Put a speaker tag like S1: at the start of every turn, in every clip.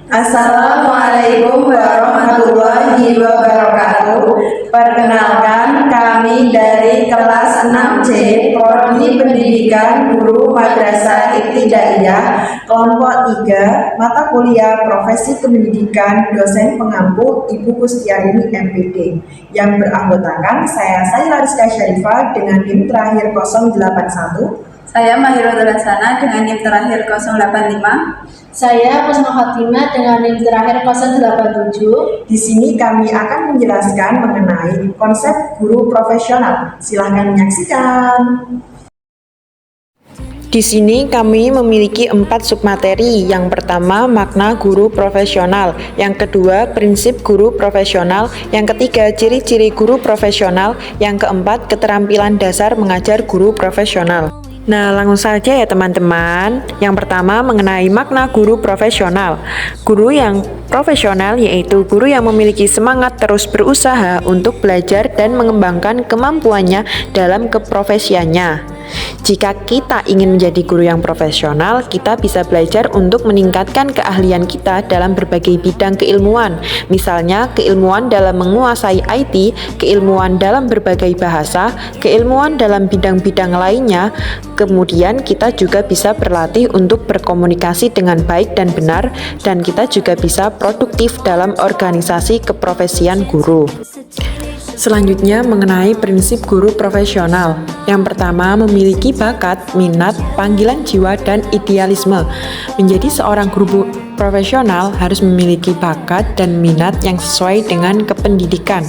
S1: Assalamualaikum warahmatullahi wabarakatuh. Perkenalkan, kami dari kelas 6C Prodi Pendidikan Guru Madrasah Ibtidaiyah kelompok 3 mata kuliah Profesi Kependidikan Dosen Pengampu Ibu Kustiarini MPD yang beranggotakan saya Rizka Syarifah dengan NIM terakhir 081.
S2: Saya Mahirul Hasanah dengan NIM terakhir 085.
S3: Saya Husnul Khotimah dengan NIM terakhir 087.
S1: Di sini kami akan menjelaskan mengenai konsep guru profesional. Silahkan menyaksikan.
S4: Di sini kami memiliki 4 submateri. Yang pertama, makna guru profesional. Yang kedua, prinsip guru profesional. Yang ketiga, ciri-ciri guru profesional. Yang keempat, keterampilan dasar mengajar guru profesional. Nah, langsung saja ya teman-teman. Yang pertama mengenai makna guru profesional. Guru yang profesional yaitu guru yang memiliki semangat terus berusaha untuk belajar dan mengembangkan kemampuannya dalam keprofesiannya. Jika kita ingin menjadi guru yang profesional, kita bisa belajar untuk meningkatkan keahlian kita dalam berbagai bidang keilmuan. Misalnya, keilmuan dalam menguasai IT, keilmuan dalam berbagai bahasa, keilmuan dalam bidang-bidang lainnya. Kemudian kita juga bisa berlatih untuk berkomunikasi dengan baik dan benar, dan kita juga bisa produktif dalam organisasi keprofesian guru. Selanjutnya mengenai prinsip guru profesional. Yang pertama, memiliki bakat, minat, panggilan jiwa, dan idealisme. Menjadi seorang guru profesional harus memiliki bakat dan minat yang sesuai dengan kependidikan.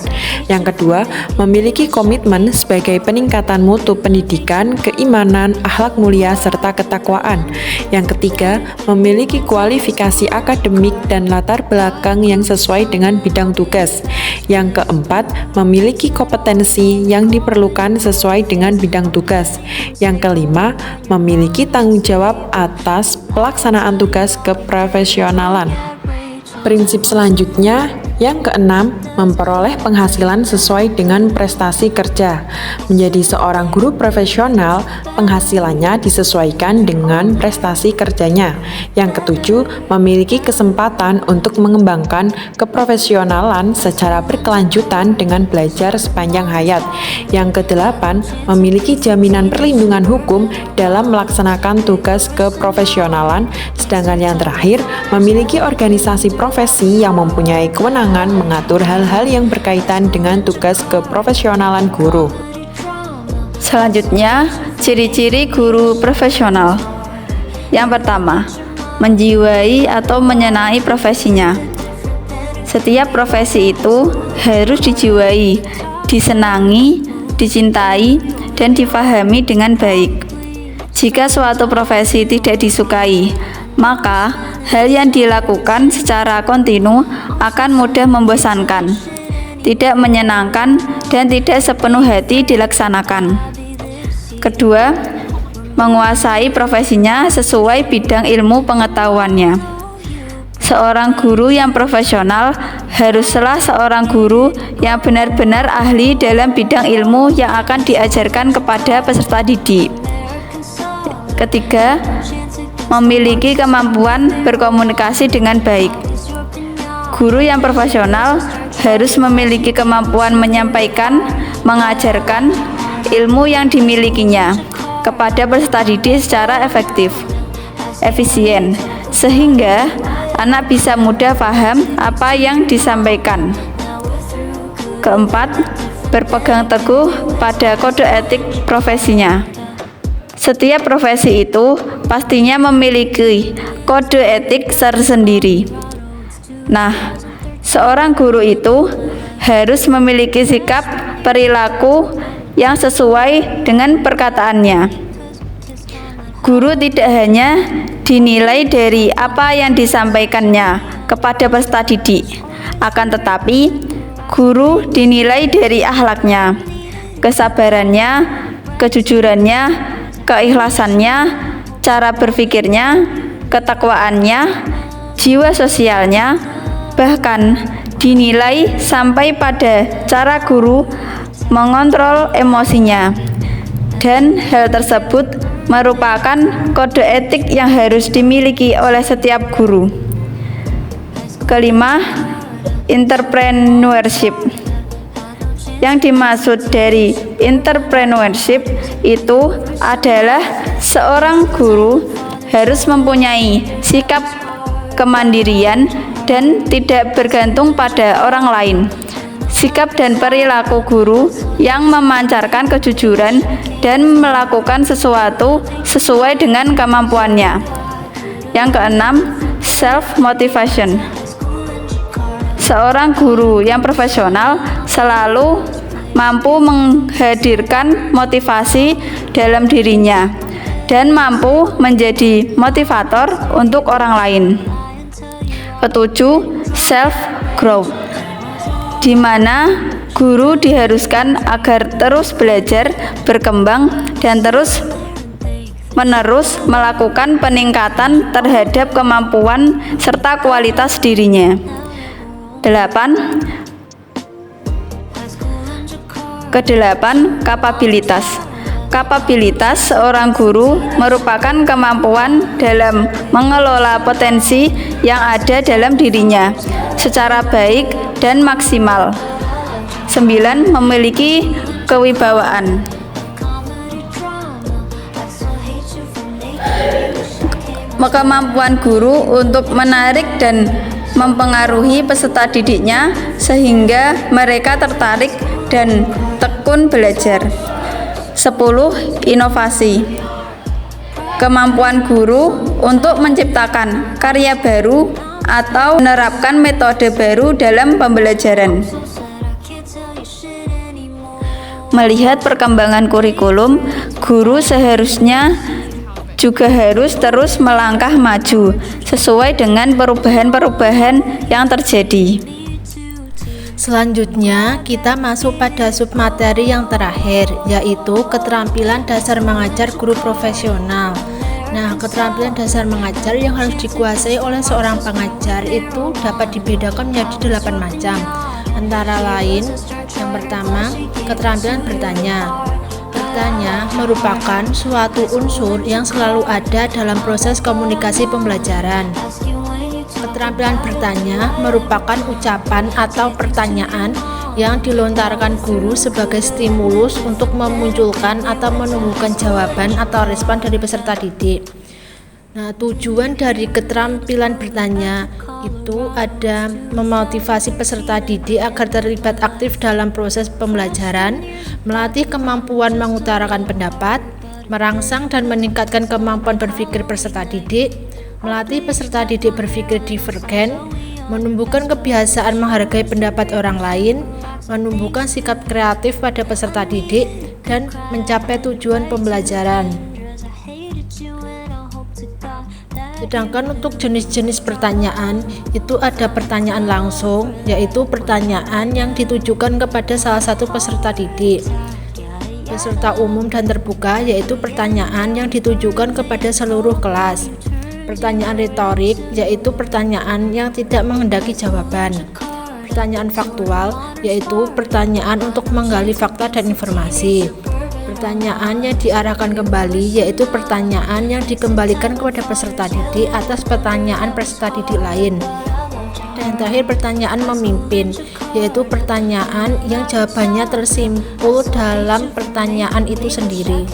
S4: Yang kedua, memiliki komitmen sebagai peningkatan mutu pendidikan, keimanan, akhlak mulia, serta ketakwaan. Yang ketiga, memiliki kualifikasi akademik dan latar belakang yang sesuai dengan bidang tugas. Yang keempat, memiliki kompetensi yang diperlukan sesuai dengan bidang tugas. Yang kelima, memiliki tanggung jawab atas pelaksanaan tugas keprofesionalan. Prinsip selanjutnya, yang keenam, memperoleh penghasilan sesuai dengan prestasi kerja. Menjadi seorang guru profesional, penghasilannya disesuaikan dengan prestasi kerjanya. Yang ketujuh, memiliki kesempatan untuk mengembangkan keprofesionalan secara berkelanjutan dengan belajar sepanjang hayat. Yang kedelapan, memiliki jaminan perlindungan hukum dalam melaksanakan tugas keprofesionalan. Sedangkan yang terakhir, memiliki organisasi profesi yang mempunyai kewenangan mengatur hal-hal yang berkaitan dengan tugas keprofesionalan guru.
S2: Selanjutnya, ciri-ciri guru profesional. Yang pertama, menjiwai atau menyenangi profesinya. Setiap profesi itu harus dijiwai, disenangi, dicintai, dan difahami dengan baik. Jika suatu profesi tidak disukai, maka hal yang dilakukan secara kontinu akan mudah membosankan, tidak menyenangkan, dan tidak sepenuh hati dilaksanakan. Kedua, menguasai profesinya sesuai bidang ilmu pengetahuannya. Seorang guru yang profesional haruslah seorang guru yang benar-benar ahli dalam bidang ilmu yang akan diajarkan kepada peserta didik. Ketiga, memiliki kemampuan berkomunikasi dengan baik. Guru yang profesional harus memiliki kemampuan menyampaikan, mengajarkan ilmu yang dimilikinya kepada peserta didik secara efektif, efisien, sehingga anak bisa mudah paham apa yang disampaikan. Keempat, berpegang teguh pada kode etik profesinya. Setiap profesi itu pastinya memiliki kode etik tersendiri. Nah, seorang guru itu harus memiliki sikap perilaku yang sesuai dengan perkataannya. Guru tidak hanya dinilai dari apa yang disampaikannya kepada peserta didik, akan tetapi guru dinilai dari akhlaknya, kesabarannya, kejujurannya, keikhlasannya, cara berpikirnya, ketakwaannya, jiwa sosialnya, bahkan dinilai sampai pada cara guru mengontrol emosinya. Dan hal tersebut merupakan kode etik yang harus dimiliki oleh setiap guru. Kelima, entrepreneurship. Yang dimaksud dari entrepreneurship itu adalah seorang guru harus mempunyai sikap kemandirian dan tidak bergantung pada orang lain. Sikap dan perilaku guru yang memancarkan kejujuran dan melakukan sesuatu sesuai dengan kemampuannya. Yang keenam, self-motivation. Seorang guru yang profesional selalu mampu menghadirkan motivasi dalam dirinya dan mampu menjadi motivator untuk orang lain. Ketujuh, self-growth, di mana guru diharuskan agar terus belajar, berkembang, dan terus-menerus melakukan peningkatan terhadap kemampuan serta kualitas dirinya. 8. Kedelapan, kapabilitas. Kapabilitas seorang guru merupakan kemampuan dalam mengelola potensi yang ada dalam dirinya secara baik dan maksimal. 9. Memiliki kewibawaan. Kemampuan guru untuk menarik dan mempengaruhi peserta didiknya sehingga mereka tertarik dan tekun belajar. 10. Inovasi. Kemampuan guru untuk menciptakan karya baru atau menerapkan metode baru dalam pembelajaran. Melihat perkembangan kurikulum, guru seharusnya juga harus terus melangkah maju sesuai dengan perubahan-perubahan yang terjadi.
S3: Selanjutnya, kita masuk pada submateri yang terakhir, yaitu keterampilan dasar mengajar guru profesional. Nah, keterampilan dasar mengajar yang harus dikuasai oleh seorang pengajar itu dapat dibedakan menjadi 8 macam. Antara lain, yang pertama, keterampilan bertanya. Bertanya merupakan suatu unsur yang selalu ada dalam proses komunikasi pembelajaran. Keterampilan bertanya merupakan ucapan atau pertanyaan yang dilontarkan guru sebagai stimulus untuk memunculkan atau menumbuhkan jawaban atau respon dari peserta didik. Nah, tujuan dari keterampilan bertanya itu ada memotivasi peserta didik agar terlibat aktif dalam proses pembelajaran, melatih kemampuan mengutarakan pendapat, merangsang dan meningkatkan kemampuan berpikir peserta didik, melatih peserta didik berpikir divergen, menumbuhkan kebiasaan menghargai pendapat orang lain, menumbuhkan sikap kreatif pada peserta didik, dan mencapai tujuan pembelajaran. Sedangkan untuk jenis-jenis pertanyaan itu ada pertanyaan langsung, yaitu pertanyaan yang ditujukan kepada salah satu peserta didik. Peserta umum dan terbuka, yaitu pertanyaan yang ditujukan kepada seluruh kelas. Pertanyaan retorik, yaitu pertanyaan yang tidak menghendaki jawaban. Pertanyaan faktual, yaitu pertanyaan untuk menggali fakta dan informasi. Pertanyaan yang diarahkan kembali, yaitu pertanyaan yang dikembalikan kepada peserta didik atas pertanyaan peserta didik lain. Dan terakhir, pertanyaan memimpin, yaitu pertanyaan yang jawabannya tersimpul dalam pertanyaan itu sendiri.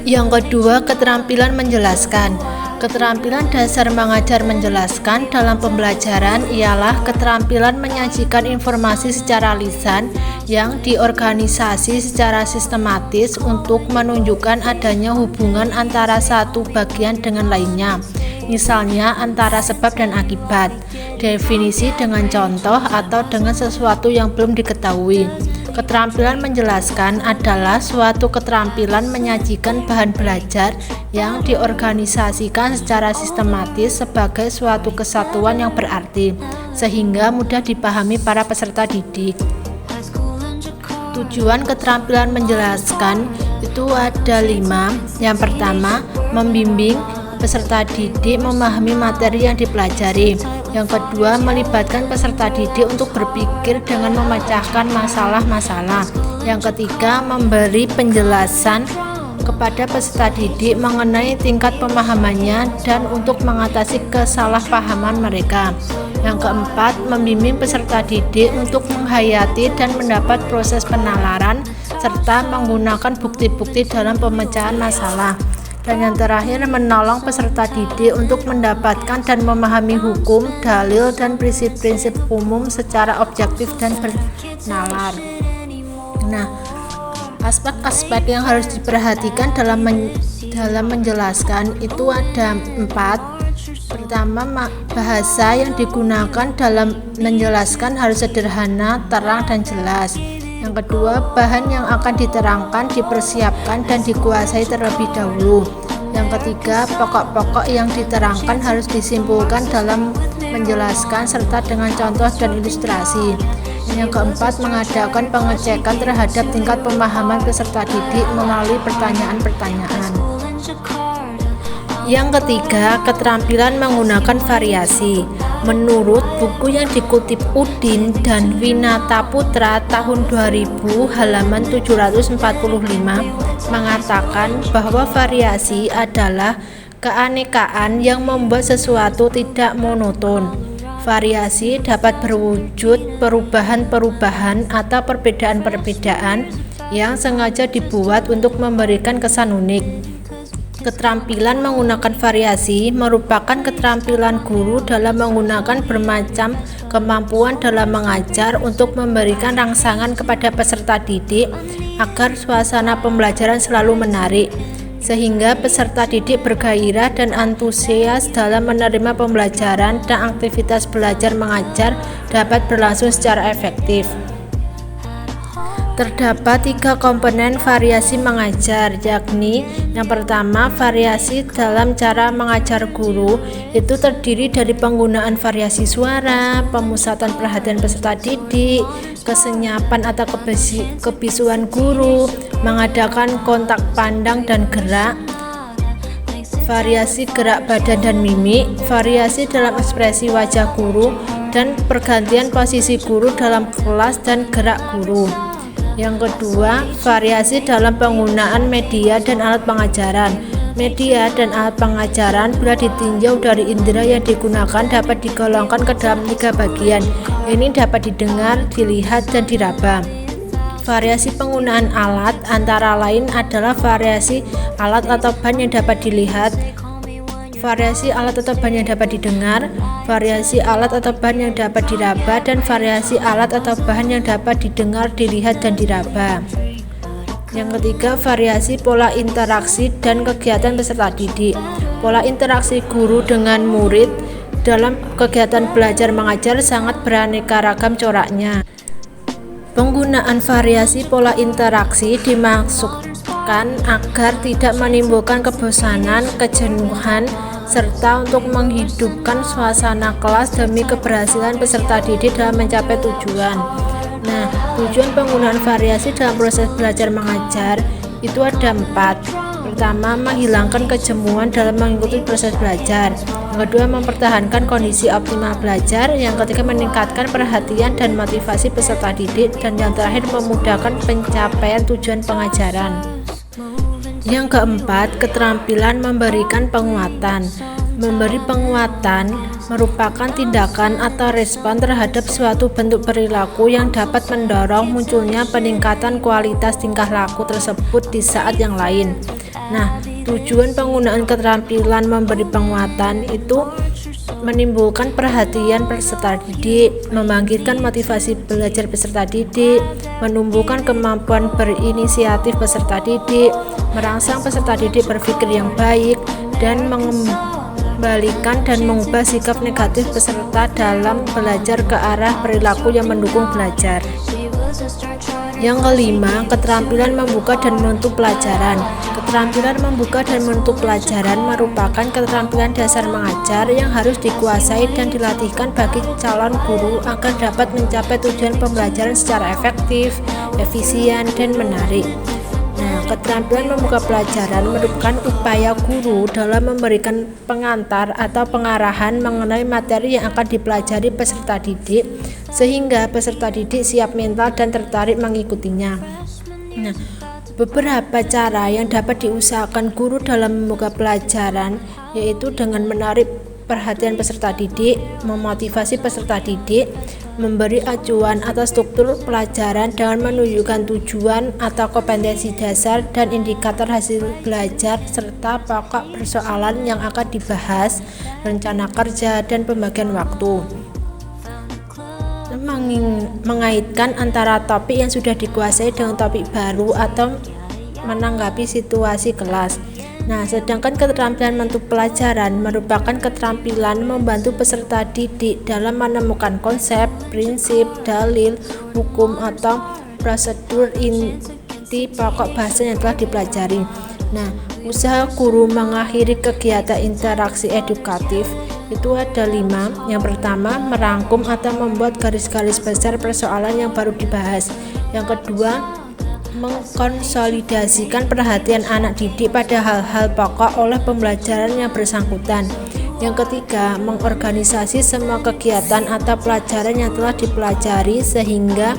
S3: Yang kedua, keterampilan menjelaskan. Keterampilan dasar mengajar menjelaskan dalam pembelajaran ialah keterampilan menyajikan informasi secara lisan yang diorganisasi secara sistematis untuk menunjukkan adanya hubungan antara satu bagian dengan lainnya, misalnya antara sebab dan akibat, definisi dengan contoh atau dengan sesuatu yang belum diketahui. Keterampilan menjelaskan adalah suatu keterampilan menyajikan bahan belajar yang diorganisasikan secara sistematis sebagai suatu kesatuan yang berarti, sehingga mudah dipahami para peserta didik. Tujuan keterampilan menjelaskan itu ada 5. Yang pertama, membimbing peserta didik memahami materi yang dipelajari. Yang kedua, melibatkan peserta didik untuk berpikir dengan memecahkan masalah-masalah. Yang ketiga, memberi penjelasan kepada peserta didik mengenai tingkat pemahamannya dan untuk mengatasi kesalahpahaman mereka. Yang keempat, membimbing peserta didik untuk menghayati dan mendapat proses penalaran serta menggunakan bukti-bukti dalam pemecahan masalah. Dan yang terakhir, menolong peserta didik untuk mendapatkan dan memahami hukum, dalil, dan prinsip-prinsip umum secara objektif dan bernalar. Nah, aspek-aspek yang harus diperhatikan dalam menjelaskan itu ada 4. Pertama, bahasa yang digunakan dalam menjelaskan harus sederhana, terang, dan jelas. Yang kedua, bahan yang akan diterangkan dipersiapkan dan dikuasai terlebih dahulu. Yang ketiga, pokok-pokok yang diterangkan harus disimpulkan dalam menjelaskan serta dengan contoh dan ilustrasi. Yang keempat, mengadakan pengecekan terhadap tingkat pemahaman peserta didik melalui pertanyaan-pertanyaan. Yang ketiga, keterampilan menggunakan variasi. Menurut buku yang dikutip Udin dan Winata Putra tahun 2000 halaman 745 mengatakan bahwa variasi adalah keanekaan yang membuat sesuatu tidak monoton. Variasi dapat berwujud perubahan-perubahan atau perbedaan-perbedaan yang sengaja dibuat untuk memberikan kesan unik. Keterampilan menggunakan variasi merupakan keterampilan guru dalam menggunakan bermacam kemampuan dalam mengajar untuk memberikan rangsangan kepada peserta didik agar suasana pembelajaran selalu menarik, sehingga peserta didik bergairah dan antusias dalam menerima pembelajaran dan aktivitas belajar mengajar dapat berlangsung secara efektif. Terdapat 3 komponen variasi mengajar, yakni yang pertama, variasi dalam cara mengajar guru itu terdiri dari penggunaan variasi suara, pemusatan perhatian peserta didik, kesenyapan atau kebisuan guru, mengadakan kontak pandang dan gerak, variasi gerak badan dan mimik, variasi dalam ekspresi wajah guru, dan pergantian posisi guru dalam kelas dan gerak guru. Yang kedua, variasi dalam penggunaan media dan alat pengajaran. Media dan alat pengajaran bila ditinjau dari indera yang digunakan dapat digolongkan ke dalam 3 bagian. Ini dapat didengar, dilihat, dan diraba. Variasi penggunaan alat antara lain adalah variasi alat atau bahan yang dapat dilihat, variasi alat atau bahan yang dapat didengar, variasi alat atau bahan yang dapat diraba, dan variasi alat atau bahan yang dapat didengar, dilihat, dan diraba. Yang ketiga, variasi pola interaksi dan kegiatan peserta didik. Pola interaksi guru dengan murid dalam kegiatan belajar mengajar sangat beraneka ragam coraknya. Penggunaan variasi pola interaksi dimaksudkan agar tidak menimbulkan kebosanan, kejenuhan, serta untuk menghidupkan suasana kelas demi keberhasilan peserta didik dalam mencapai tujuan. Nah, tujuan penggunaan variasi dalam proses belajar mengajar itu ada 4. Pertama, menghilangkan kejenuhan dalam mengikuti proses belajar. Yang kedua, mempertahankan kondisi optimal belajar. Yang ketiga, meningkatkan perhatian dan motivasi peserta didik. Dan yang terakhir, memudahkan pencapaian tujuan pengajaran. Yang keempat, keterampilan memberikan penguatan. Memberi penguatan merupakan tindakan atau respon terhadap suatu bentuk perilaku yang dapat mendorong munculnya peningkatan kualitas tingkah laku tersebut di saat yang lain. Nah, tujuan penggunaan keterampilan memberi penguatan itu menimbulkan perhatian peserta didik, membangkitkan motivasi belajar peserta didik, menumbuhkan kemampuan berinisiatif peserta didik, merangsang peserta didik berpikir yang baik, dan mengembalikan dan mengubah sikap negatif peserta dalam belajar ke arah perilaku yang mendukung belajar. Yang kelima, keterampilan membuka dan menutup pelajaran. Keterampilan membuka dan menutup pelajaran merupakan keterampilan dasar mengajar yang harus dikuasai dan dilatihkan bagi calon guru agar dapat mencapai tujuan pembelajaran secara efektif, efisien, dan menarik. Nah, keterampilan membuka pelajaran merupakan upaya guru dalam memberikan pengantar atau pengarahan mengenai materi yang akan dipelajari peserta didik, sehingga peserta didik siap mental dan tertarik mengikutinya. Nah, Beberapa cara yang dapat diusahakan guru dalam membuka pelajaran yaitu dengan menarik perhatian peserta didik, memotivasi peserta didik, memberi acuan atas struktur pelajaran dengan menunjukkan tujuan atau kompetensi dasar dan indikator hasil belajar serta pokok persoalan yang akan dibahas, rencana kerja, dan pembagian waktu. Mengaitkan antara topik yang sudah dikuasai dengan topik baru atau menanggapi situasi kelas. Nah, sedangkan keterampilan bentuk pelajaran merupakan keterampilan membantu peserta didik dalam menemukan konsep, prinsip, dalil, hukum, atau prosedur inti pokok bahasan yang telah dipelajari. Nah, usaha guru mengakhiri kegiatan interaksi edukatif itu ada 5. Yang pertama, merangkum atau membuat garis-garis besar persoalan yang baru dibahas. Yang kedua, mengkonsolidasikan perhatian anak didik pada hal-hal pokok oleh pembelajaran yang bersangkutan. Yang ketiga, mengorganisasi semua kegiatan atau pelajaran yang telah dipelajari sehingga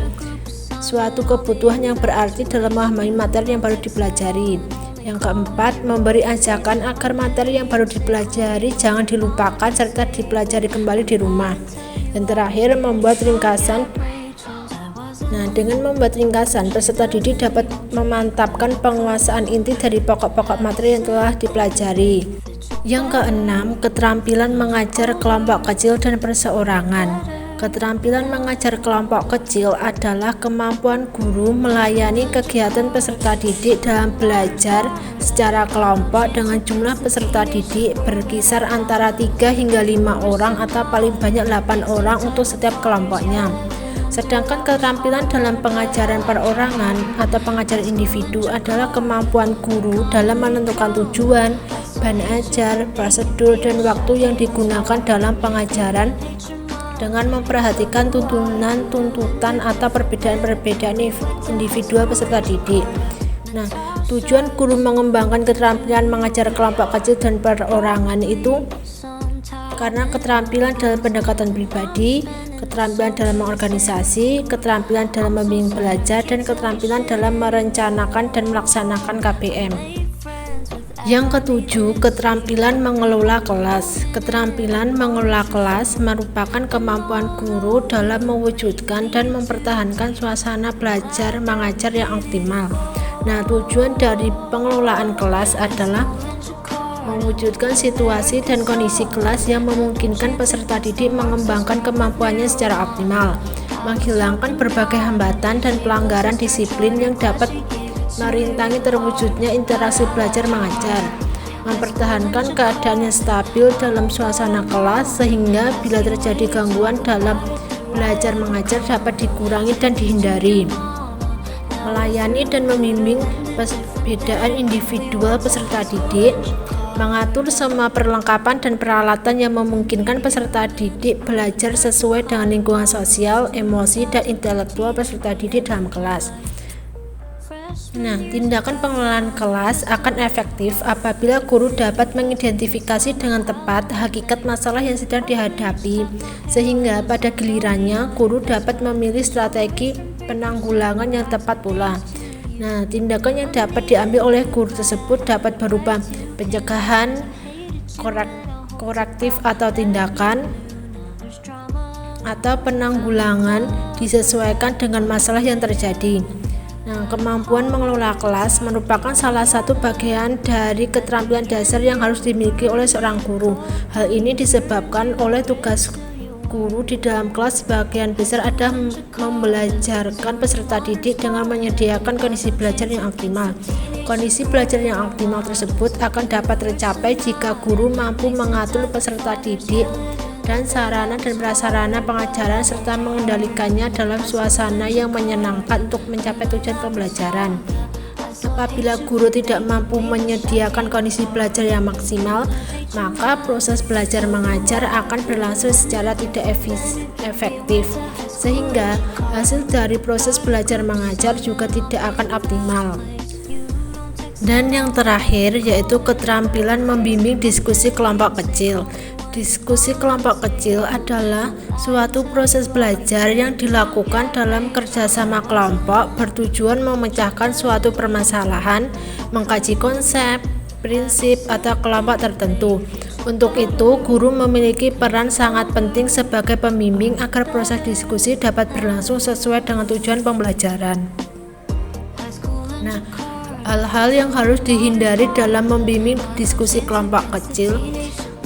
S3: suatu kebutuhan yang berarti dalam memahami materi yang baru dipelajari. Yang keempat, memberi ajakan agar materi yang baru dipelajari jangan dilupakan serta dipelajari kembali di rumah. Yang terakhir, membuat ringkasan. Nah, dengan membuat ringkasan, peserta didik dapat memantapkan penguasaan inti dari pokok-pokok materi yang telah dipelajari. Yang keenam, keterampilan mengajar kelompok kecil dan perseorangan. Keterampilan mengajar kelompok kecil adalah kemampuan guru melayani kegiatan peserta didik dalam belajar secara kelompok dengan jumlah peserta didik berkisar antara 3 hingga 5 orang atau paling banyak 8 orang untuk setiap kelompoknya. Sedangkan keterampilan dalam pengajaran perorangan atau pengajaran individu adalah kemampuan guru dalam menentukan tujuan, bahan ajar, prosedur, dan waktu yang digunakan dalam pengajaran dengan memperhatikan tuntutan atau perbedaan-perbedaan individual peserta didik. Nah, tujuan guru mengembangkan keterampilan mengajar kelompok kecil dan perorangan itu karena keterampilan dalam pendekatan pribadi, keterampilan dalam mengorganisasi, keterampilan dalam membimbing belajar, dan keterampilan dalam merencanakan dan melaksanakan KBM. Yang ketujuh, keterampilan mengelola kelas. Keterampilan mengelola kelas merupakan kemampuan guru dalam mewujudkan dan mempertahankan suasana belajar mengajar yang optimal. Nah, tujuan dari pengelolaan kelas adalah mewujudkan situasi dan kondisi kelas yang memungkinkan peserta didik mengembangkan kemampuannya secara optimal, menghilangkan berbagai hambatan dan pelanggaran disiplin yang dapat merintangi terwujudnya interaksi belajar mengajar, mempertahankan keadaan yang stabil dalam suasana kelas sehingga bila terjadi gangguan dalam belajar mengajar dapat dikurangi dan dihindari, melayani dan membimbing perbedaan individual peserta didik, mengatur semua perlengkapan dan peralatan yang memungkinkan peserta didik belajar sesuai dengan lingkungan sosial, emosi, dan intelektual peserta didik dalam kelas. Nah, tindakan pengelolaan kelas akan efektif apabila guru dapat mengidentifikasi dengan tepat hakikat masalah yang sedang dihadapi, sehingga pada gilirannya guru dapat memilih strategi penanggulangan yang tepat pula. Nah, tindakan yang dapat diambil oleh guru tersebut dapat berupa pencegahan, korektif atau tindakan, atau penanggulangan disesuaikan dengan masalah yang terjadi. Nah, kemampuan mengelola kelas merupakan salah satu bagian dari keterampilan dasar yang harus dimiliki oleh seorang guru. Hal ini disebabkan oleh tugas guru di dalam kelas sebagian besar adalah membelajarkan peserta didik dengan menyediakan kondisi belajar yang optimal. Kondisi belajar yang optimal tersebut akan dapat tercapai jika guru mampu mengatur peserta didik dan sarana dan prasarana pengajaran serta mengendalikannya dalam suasana yang menyenangkan untuk mencapai tujuan pembelajaran. Apabila guru tidak mampu menyediakan kondisi belajar yang maksimal, maka proses belajar mengajar akan berlangsung secara tidak efektif, sehingga hasil dari proses belajar mengajar juga tidak akan optimal. Dan yang terakhir yaitu keterampilan membimbing diskusi kelompok kecil. Diskusi kelompok kecil adalah suatu proses belajar yang dilakukan dalam kerjasama kelompok bertujuan memecahkan suatu permasalahan, mengkaji konsep, prinsip, atau kelompok tertentu. Untuk itu, guru memiliki peran sangat penting sebagai pembimbing agar proses diskusi dapat berlangsung sesuai dengan tujuan pembelajaran. Nah, hal-hal yang harus dihindari dalam membimbing diskusi kelompok kecil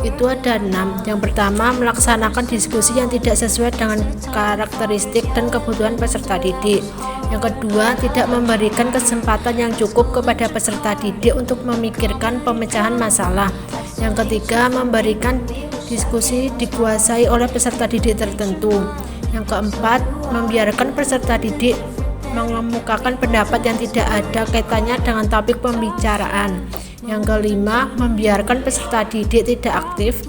S3: itu ada 6. Yang pertama, melaksanakan diskusi yang tidak sesuai dengan karakteristik dan kebutuhan peserta didik. Yang kedua, tidak memberikan kesempatan yang cukup kepada peserta didik untuk memikirkan pemecahan masalah. Yang ketiga, memberikan diskusi dikuasai oleh peserta didik tertentu. Yang keempat, membiarkan peserta didik mengemukakan pendapat yang tidak ada kaitannya dengan topik pembicaraan. Yang kelima, membiarkan peserta didik tidak aktif.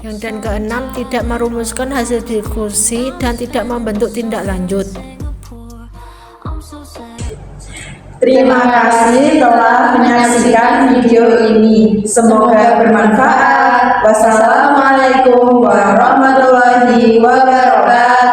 S3: Dan keenam, tidak merumuskan hasil diskusi dan tidak membentuk tindak lanjut.
S1: Terima kasih telah menyaksikan video ini. Semoga bermanfaat. Wassalamualaikum warahmatullahi wabarakatuh.